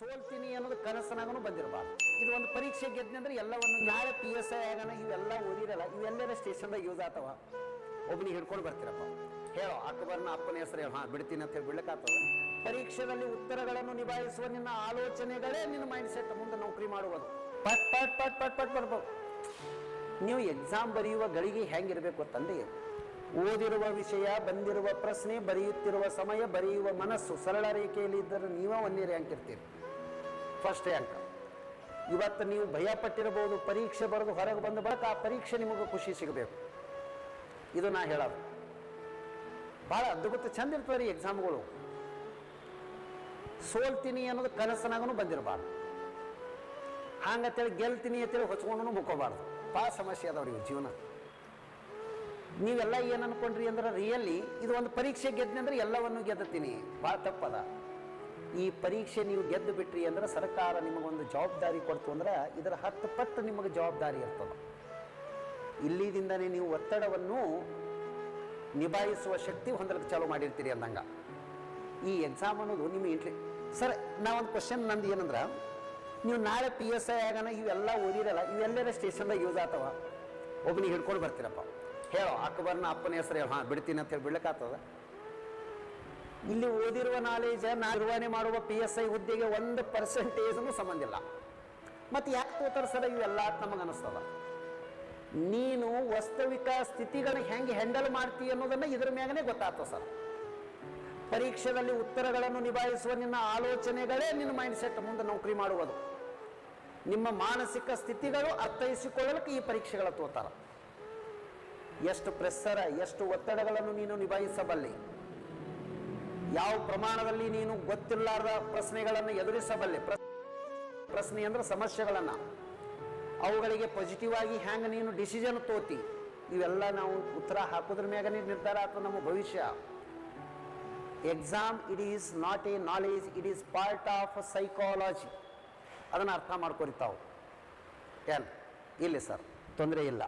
ಸೋಲ್ತೀನಿ ಅನ್ನೋದು ಕನಸನಾಗೂ ಬಂದಿರಬಾರ್ದು. ಇದು ಒಂದು ಪರೀಕ್ಷೆ ಗೆದ್ದೆ ಅಂದ್ರೆ ಎಲ್ಲವನ್ನು ನಾಳೆ PSI ಆಗೋಣ ಇವೆಲ್ಲ ಓದಿರಲ್ಲ, ಇವೆಲ್ಲರ ಸ್ಟೇಷನ್ದಾಗ ಯೂಸ್ ಆಗ್ತಾವ. ಒಬ್ಬನಿಗೆ ಹಿಡ್ಕೊಂಡು ಬರ್ತೀರಪ್ಪ, ಹೇಳೋ ಅಕ್ಬರ್ನ ಅಪ್ಪನ ಹೆಸರು ಹೇಳೋ, ಬಿಡ್ತೀನಿ ಅಂತ ಹೇಳಿ ಬಿಡ್ಲಿಕ್ಕಾಗ್ತದ. ಪರೀಕ್ಷೆಯಲ್ಲಿ ಉತ್ತರಗಳನ್ನು ನಿಭಾಯಿಸುವ ನಿನ್ನ ಆಲೋಚನೆಗಳೇ ನಿನ್ನ ಮೈಂಡ್ ಸೆಟ್ ಮುಂದೆ ನೌಕರಿ ಮಾಡುವುದು. ಪಟ್ ಪಟ್ ಪಟ್ ಪಟ್ ಪಟ್ ಬರ್ಬೋದು. ನೀವು ಎಕ್ಸಾಮ್ ಬರೆಯುವ ಗಳಿಗೆ ಹೆಂಗಿರ್ಬೇಕು ತಂದೆ, ಓದಿರುವ ವಿಷಯ, ಬಂದಿರುವ ಪ್ರಶ್ನೆ, ಬರೆಯುತ್ತಿರುವ ಸಮಯ, ಬರೆಯುವ ಮನಸ್ಸು ಸರಳ ರೇಖೆಯಲ್ಲಿ ಇದ್ದರೆ ನೀವೇ ಒಂದೇ ರ್ಯಾಂಕ್ ಇರ್ತೀರಿ, ಫಸ್ಟ್ ರ್ಯಾಂಕ್. ಇವತ್ತು ನೀವು ಭಯ ಪಟ್ಟಿರಬಹುದು, ಪರೀಕ್ಷೆ ಬರೆದು ಹೊರಗೆ ಬಂದ ಬಳಿಕ ಆ ಪರೀಕ್ಷೆ ನಿಮಗೆ ಖುಷಿ ಸಿಗಬೇಕು. ಇದು ನಾ ಹೇಳೋದು ಭಾಳ ಅದ್ಭುತ ಚಂದ ಇರ್ತವೆ ರೀ ಎಕ್ಸಾಮ್ಗಳು. ಸೋಲ್ತೀನಿ ಅನ್ನೋದು ಕನಸನಾಗೂ ಬಂದಿರಬಾರ್ದು. ಹಂಗಂತೇಳಿ ಗೆಲ್ತೀನಿ ಅಂತೇಳಿ ಹೊಚ್ಕೊಂಡು ಮುಕ್ಕೋಬಾರ್ದು. ಭಾಳ ಸಮಸ್ಯೆ ಅದಾವ್ರಿ ಜೀವನ. ನೀವೆಲ್ಲ ಏನು ಅನ್ಕೊಂಡ್ರಿ ಅಂದ್ರೆ ರಿಯಲಿ ಇದು ಒಂದು ಪರೀಕ್ಷೆ ಗೆದ್ದೆ ಅಂದ್ರೆ ಎಲ್ಲವನ್ನು ಗೆದ್ದುತ್ತೀನಿ, ಭಾಳ ತಪ್ಪದ. ಈ ಪರೀಕ್ಷೆ ನೀವು ಗೆದ್ದು ಬಿಟ್ರಿ ಅಂದ್ರೆ ಸರ್ಕಾರ ನಿಮಗೊಂದು ಜವಾಬ್ದಾರಿ ಕೊಡ್ತು ಅಂದ್ರೆ ಇದರ 10 ಪಟ್ಟು ನಿಮಗೆ ಜವಾಬ್ದಾರಿ ಇರ್ತದೆ. ಇಲ್ಲಿದಿಂದನೇ ನೀವು ಒತ್ತಡವನ್ನು ನಿಭಾಯಿಸುವ ಶಕ್ತಿ ಹೊಂದಲಿಕ್ಕೆ ಚಾಲೂ ಮಾಡಿರ್ತೀರಿ ಅಂದಂಗ. ಈ ಎಕ್ಸಾಮ್ ಅನ್ನೋದು ನಿಮ್ಮ ಸರ್, ನಾವೊಂದು ಕ್ವಶನ್ ನಂದು ಏನಂದ್ರೆ, ನೀವು ನಾಳೆ PSI ಆಗೋಣ ಇವೆಲ್ಲ ಓದಿರಲ್ಲ, ಇವೆಲ್ಲರ ಸ್ಟೇಷನ್ದಾಗ ಯೂಸ್ ಆಗ್ತಾವ. ಒಬ್ಬನಿಗೆ ಹಿಡ್ಕೊಂಡು ಬರ್ತೀರಪ್ಪ, ಹೇಳೋ ಅಕ್ಬರ್ನ ಅಪ್ಪನ ಹೆಸರು ಹೇಳೋ, ಬಿಡ್ತೀನಿ ಅಂತ ಹೇಳಿ ಬಿಡ್ಲಿಕ್ಕಾಗ್ತದ. ಇಲ್ಲಿ ಓದಿರುವ ನಾಲೇಜ್ ನಿರ್ವಹಣೆ ಮಾಡುವ PSI ಹುದ್ದೆಗೆ 1% ಸಂಬಂಧ ಇಲ್ಲ. ಮತ್ತು ಯಾಕೆ ತೋತಾರ ಸರ್ ಇವೆಲ್ಲ ನಮಗೆ ಅನಿಸ್ತದ. ನೀನು ವಾಸ್ತವಿಕ ಸ್ಥಿತಿಗಳನ್ನ ಹೆಂಗೆ ಹ್ಯಾಂಡಲ್ ಮಾಡ್ತೀಯ ಅನ್ನೋದನ್ನು ಇದ್ರ ಮ್ಯಾಗನೇ ಗೊತ್ತಾಗ್ತದೆ ಸರ್. ಪರೀಕ್ಷೆಯಲ್ಲಿ ಉತ್ತರಗಳನ್ನು ನಿಭಾಯಿಸುವ ನಿನ್ನ ಆಲೋಚನೆಗಳೇ ನಿನ್ನ ಮೈಂಡ್ ಸೆಟ್ ಮುಂದೆ ನೌಕರಿ ಮಾಡುವುದು. ನಿಮ್ಮ ಮಾನಸಿಕ ಸ್ಥಿತಿಗಳು ಅರ್ಥೈಸಿಕೊಳ್ಳಲಿಕ್ಕೆ ಈ ಪರೀಕ್ಷೆಗಳ ತೋತಾರ. ಎಷ್ಟು ಪ್ರೆಸ್ಸರ, ಎಷ್ಟು ಒತ್ತಡಗಳನ್ನು ನೀನು ನಿಭಾಯಿಸಬಲ್ಲೆ, ಯಾವ ಪ್ರಮಾಣದಲ್ಲಿ ನೀನು ಗೊತ್ತಿಲ್ಲಾರದ ಪ್ರಶ್ನೆಗಳನ್ನು ಎದುರಿಸಬಲ್ಲೆ. ಪ್ರಶ್ನೆ ಅಂದ್ರೆ ಸಮಸ್ಯೆಗಳನ್ನು, ಅವುಗಳಿಗೆ ಪಾಸಿಟಿವ್ ಆಗಿ ಹ್ಯಾಂಗೆ ನೀನು ಡಿಸಿಷನ್ ತೋತಿ, ಇವೆಲ್ಲ ನಾವು ಉತ್ತರ ಹಾಕೋದ್ರ ಮ್ಯಾಗನೇ ನಿರ್ಧಾರ ಆಗ್ತದೆ ನಮ್ಮ ಭವಿಷ್ಯ. Exam it is not A knowledge, it is part of psychology. ಅದನ್ನು ಅರ್ಥ ಮಾಡ್ಕೊರಿತಾವು. ಏನು ಇಲ್ಲಿ ಸರ್ ತೊಂದರೆ ಇಲ್ಲ.